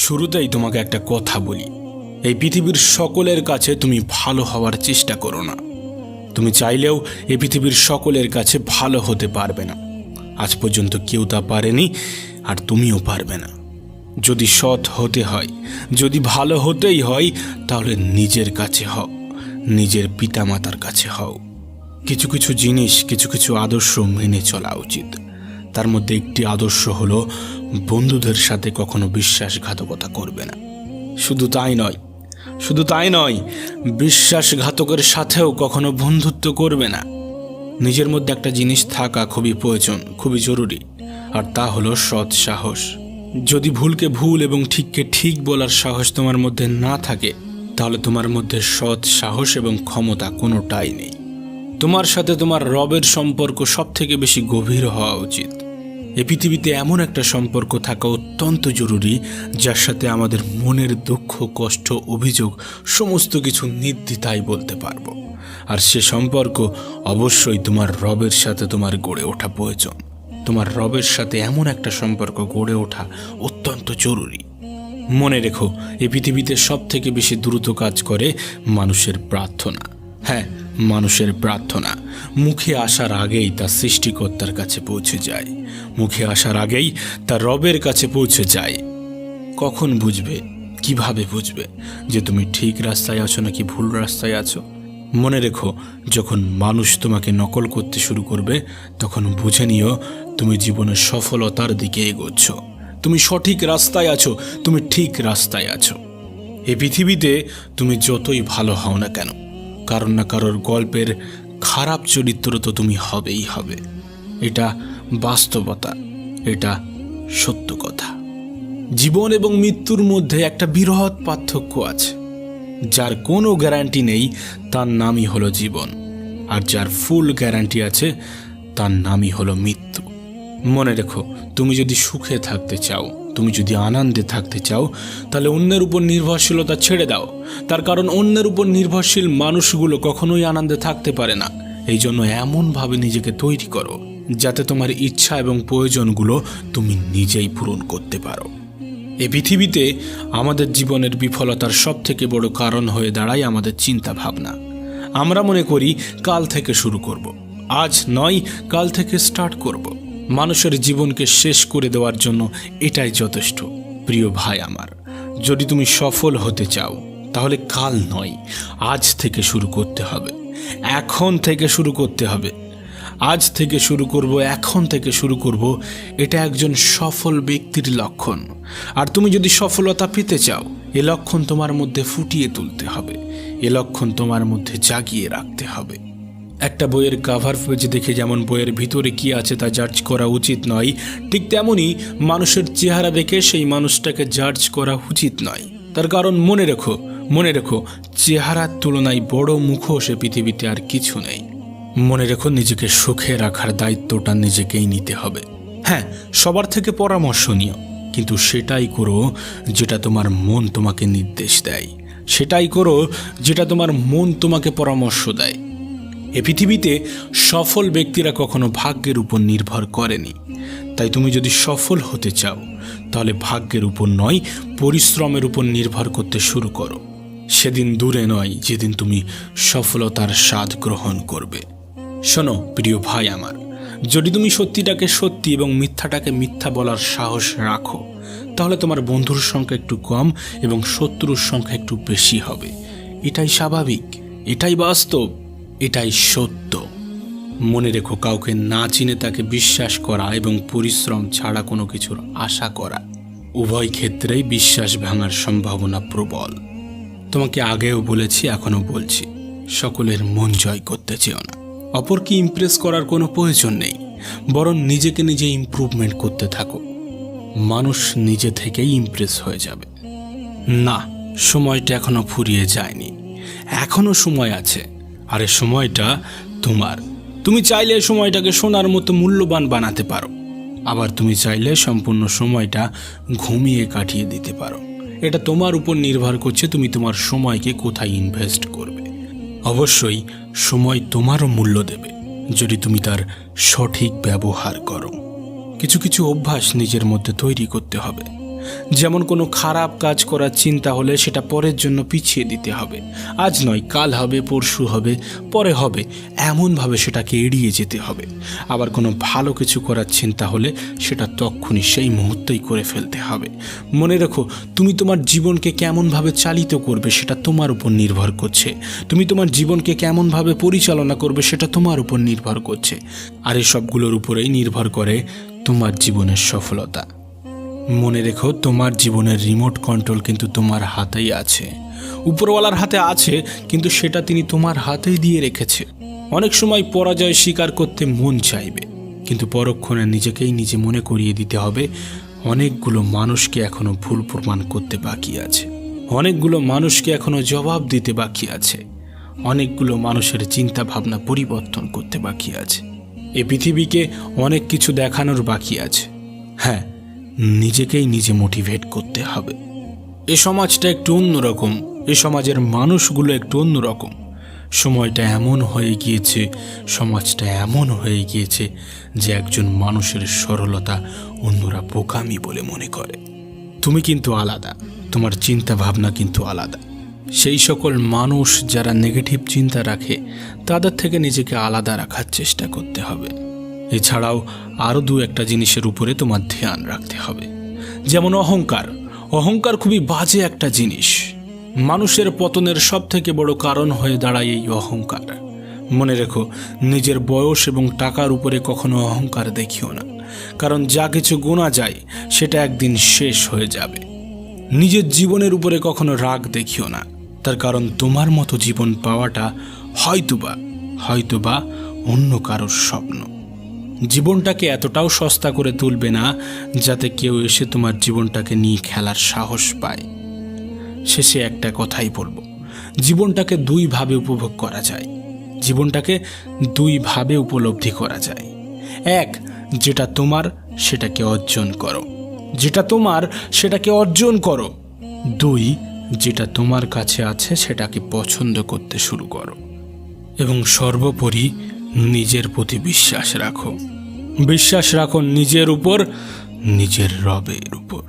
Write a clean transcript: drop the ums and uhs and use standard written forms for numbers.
শুরুতেই তোমাকে একটা কথা বলি, এই পৃথিবীর সকলের কাছে তুমি ভালো হওয়ার চেষ্টা করো না। তুমি চাইলেও এই পৃথিবীর সকলের কাছে ভালো হতে পারবে না। আজ পর্যন্ত কেউ তা পারেনি, আর তুমিও পারবে না। যদি সৎ হতে হয়, যদি ভালো হতেই হয়, তাহলে নিজের কাছে হও, নিজের পিতামাতার কাছে হও। কিছু কিছু জিনিস, কিছু কিছু আদর্শ মেনে চলা উচিত। তার মধ্যে একটি আদর্শ হলো বন্ধুদের সাথে কখনো বিশ্বাসঘাতকতা করবে না। শুধু তাই নয়, বিশ্বাসঘাতকের সাথেও কখনো বন্ধুত্ব করবে না। নিজের মধ্যে একটা জিনিস থাকা খুবই প্রয়োজন, খুবই জরুরি, আর তা হলো সৎ সাহস। যদি ভুলকে ভুল এবং ঠিককে ঠিক বলার সাহস তোমার মধ্যে না থাকে, তাহলে তোমার মধ্যে সৎ সাহস এবং ক্ষমতা কোনোটাই নেই। তোমার সাথে তোমার রবের সম্পর্ক সব থেকে বেশি গভীর হওয়া উচিত। এই পৃথিবীতে এমন একটা সম্পর্ক থাকা অত্যন্ত জরুরি, যার সাথে আমাদের মনের দুঃখ, কষ্ট, অভিযোগ সমস্ত কিছু নির্দ্বিধায় বলতে পারবো। আর সে সম্পর্ক অবশ্যই তোমার রবের সাথে তোমার গড়ে ওঠা প্রয়োজন। তোমার রবের সাথে এমন একটা সম্পর্ক গড়ে ওঠা অত্যন্ত জরুরি। মনে রেখো, এই পৃথিবীতে সব থেকে বেশি দ্রুত কাজ করে মানুষের প্রার্থনা। হ্যাঁ, মানুষের প্রার্থনা মুখে আসার আগেই তা সৃষ্টিকর্তার কাছে পৌঁছে যায়, মুখে আসার আগেই তা রবের কাছে পৌঁছে যায়। কখন বুঝবে, কিভাবে বুঝবে যে তুমি ঠিক রাস্তায় আছো নাকি ভুল রাস্তায় আছো? মনে রেখো, যখন মানুষ তোমাকে নকল করতে শুরু করবে, তখন বুঝে নিও তুমি জীবনের সফলতার দিকে এগোচ্ছ। তুমি সঠিক রাস্তায় আছো, তুমি ঠিক রাস্তায় আছো। এই পৃথিবীতে তুমি যতই ভালো হও না কেন, কারোর না কারোর গল্পের খারাপ চরিত্র তো তুমি হবেই হবে। এটা বাস্তবতা, এটা সত্য কথা। জীবন এবং মৃত্যুর মধ্যে একটা বৃহৎ পার্থক্য আছে। যার কোনো গ্যারান্টি নেই, তার নামই হলো জীবন, আর যার ফুল গ্যারান্টি আছে, তার নামই হলো মৃত্যু। মনে রেখো, তুমি যদি সুখে থাকতে চাও, তুমি যদি আনন্দে থাকতে চাও, তাহলে অন্যের উপর নির্ভরশীলতা ছেড়ে দাও। তার কারণ অন্যের উপর নির্ভরশীল মানুষগুলো কখনোই আনন্দে থাকতে পারে না। এই জন্য এমনভাবে নিজেকে তৈরি করো যাতে তোমার ইচ্ছা এবং প্রয়োজনগুলো তুমি নিজেই পূরণ করতে পারো। এই পৃথিবীতে আমাদের জীবনের বিফলতার সব থেকে বড় কারণ হয়ে দাঁড়ায় আমাদের চিন্তা ভাবনা। আমরা মনে করি কাল থেকে শুরু করব, আজ নয় কাল থেকে স্টার্ট করব। মানুষের জীবনকে শেষ করে দেওয়ার জন্য এটাই যথেষ্ট। প্রিয় ভাই আমার, যদি তুমি সফল হতে চাও, তাহলে কাল নয়, আজ থেকে শুরু করতে হবে, এখন থেকে শুরু করতে হবে। আজ থেকে শুরু করব, এখন থেকে শুরু করব, এটা একজন সফল ব্যক্তির লক্ষণ। আর তুমি যদি সফলতা পেতে চাও, এ লক্ষণ তোমার মধ্যে ফুটিয়ে তুলতে হবে, এ লক্ষণ তোমার মধ্যে জাগিয়ে রাখতে হবে। একটা বইয়ের কাভার পেজ দেখে যেমন বইয়ের ভিতরে কি আছে তা জাজ করা উচিত নয়, ঠিক তেমনই মানুষের চেহারা দেখে সেই মানুষটাকে জাজ করা উচিত নয়। তার কারণ মনে রেখো, চেহারার তুলনায় বড় মুখোশ এ পৃথিবীতে আর কিছু নেই। মনে রেখো, নিজেকে সুখে রাখার দায়িত্বটা নিজেকেই নিতে হবে। হ্যাঁ, সবার থেকে পরামর্শ নিও, কিন্তু সেটাই করো যেটা তোমার মন তোমাকে নির্দেশ দেয়, সেটাই করো যেটা তোমার মন তোমাকে পরামর্শ দেয়। এ পৃথিবীতে সফল ব্যক্তিরা কখনো ভাগ্যের উপর নির্ভর করেনি। তাই তুমি যদি সফল হতে চাও, তাহলে ভাগ্যের উপর নয়, পরিশ্রমের উপর নির্ভর করতে শুরু করো। সেদিন দূরে নয় যেদিন তুমি সফলতার স্বাদ গ্রহণ করবে। শোনো প্রিয় ভাই আমার, যদি তুমি সত্যিটাকে সত্যি এবং মিথ্যাটাকে মিথ্যা বলার সাহস রাখো, তাহলে তোমার বন্ধুর সংখ্যা একটু কম এবং শত্রুর সংখ্যা একটু বেশি হবে। এটাই স্বাভাবিক, এটাই বাস্তব, এটাই সত্য। মনে রেখো, কাউকে না চিনে তাকে বিশ্বাস করা এবং পরিশ্রম ছাড়া কোনো কিছুর আশা করা, উভয় ক্ষেত্রেই বিশ্বাস ভাঙার সম্ভাবনা প্রবল। তোমাকে আগেও বলেছি, এখনও বলছি, সকলের মন জয় করতে চেও না। অপরকে ইমপ্রেস করার কোনো প্রয়োজন নেই, বরং নিজেকে নিজে ইমপ্রুভমেন্ট করতে থাকো। মানুষ নিজে থেকেই ইমপ্রেস হয়ে যাবে। না, সময়টা এখনো ফুরিয়ে যায়নি, এখনো সময় আছে। আর এই সময়টা তোমার। তুমি চাইলে সময়টাকে সোনার মতো মূল্যবান বানাতে পারো, আবার তুমি চাইলে সম্পূর্ণ সময়টা ঘুমিয়ে কাটিয়ে দিতে পারো। এটা তোমার উপর নির্ভর করছে তুমি তোমার সময়কে কোথায় ইনভেস্ট করবে। অবশ্যই সময় তোমারও মূল্য দেবে যদি তুমি তার সঠিক ব্যবহার করো। কিছু কিছু অভ্যাস নিজের মধ্যে তৈরি করতে হবে। যেমন কোনো খারাপ কাজ করার চিন্তা হলে সেটা পরের জন্য পিছিয়ে দিতে হবে। আজ নয়, কাল হবে, পরশু হবে, পরে হবে, এমনভাবে সেটাকে এড়িয়ে যেতে হবে। আবার কোনো ভালো কিছু করার চিন্তা হলে সেটা তক্ষুনি সেই মুহূর্তেই করে ফেলতে হবে। মনে রেখো, তুমি তোমার জীবনকে কেমনভাবে চালিত করবে সেটা তোমার উপর নির্ভর করছে। তুমি তোমার জীবনকে কেমনভাবে পরিচালনা করবে সেটা তোমার উপর নির্ভর করছে। আর এই সবগুলোর উপরেই নির্ভর করে তোমার জীবনের সফলতা। মনে রেখো, তোমার জীবনের রিমোট কন্ট্রোল কিন্তু তোমার হাতেই আছে। উপরওয়ালার হাতে আছে, কিন্তু সেটা তিনি তোমার হাতেই দিয়ে রেখেছে। অনেক সময় পরাজয় স্বীকার করতে মন চাইবে, কিন্তু পরক্ষণে নিজেকেই নিজে মনে করিয়ে দিতে হবে অনেকগুলো মানুষকে এখনো ভুল প্রমাণ করতে বাকি আছে, অনেকগুলো মানুষকে এখনো জবাব দিতে বাকি আছে, অনেকগুলো মানুষের চিন্তা ভাবনা পরিবর্তন করতে বাকি আছে। এ পৃথিবীকে অনেক কিছু দেখানোর বাকি আছে। হ্যাঁ, নিজেকেই নিজে মোটিভেট করতে হবে। এ সমাজটা একটু অন্যরকম, এ সমাজের মানুষগুলো একটু অন্যরকম। সময়টা এমন হয়ে গিয়েছে, সমাজটা এমন হয়ে গিয়েছে যে একজন মানুষের সরলতা অন্যরা বোকামি বলে মনে করে। তুমি কিন্তু আলাদা, তোমার চিন্তা ভাবনা কিন্তু আলাদা। সেই সকল মানুষ যারা নেগেটিভ চিন্তা রাখে তাদের থেকে নিজেকে আলাদা রাখার চেষ্টা করতে হবে। এছাড়াও আরও দু একটা জিনিসের উপরে তোমার ধ্যান রাখতে হবে, যেমন অহংকার। অহংকার খুবই বাজে একটা জিনিস। মানুষের পতনের সব থেকে বড় কারণ হয়ে দাঁড়ায় এই অহংকার। মনে রেখো, নিজের বয়স এবং টাকার উপরে কখনো অহংকার দেখিও না, কারণ যা কিছু গোনা যায় সেটা একদিন শেষ হয়ে যাবে। নিজের জীবনের উপরে কখনো রাগ দেখিও না, তার কারণ তোমার মতো জীবন পাওয়াটা হয়তোবা অন্য কারোর স্বপ্ন। জীবনটাকে এতটাও সস্তা করে তুলবে না যাতে কেউ এসে তোমার জীবনটাকে নিয়ে খেলার সাহস পায়। শেষে একটা কথাই বলবো, জীবনটাকে দুইভাবে উপভোগ করা যায়, জীবনটাকে দুইভাবে উপলব্ধি করা যায়। এক, যেটা তোমার সেটাকে অর্জন করো, যেটা তোমার সেটাকে অর্জন করো। দুই, যেটা তোমার কাছে আছে সেটাকে পছন্দ করতে শুরু করো। এবং সর্বোপরি নিজের প্রতি বিশ্বাস রাখো। বিশ্বাস রাখো নিজের উপর, নিজের রবের উপর।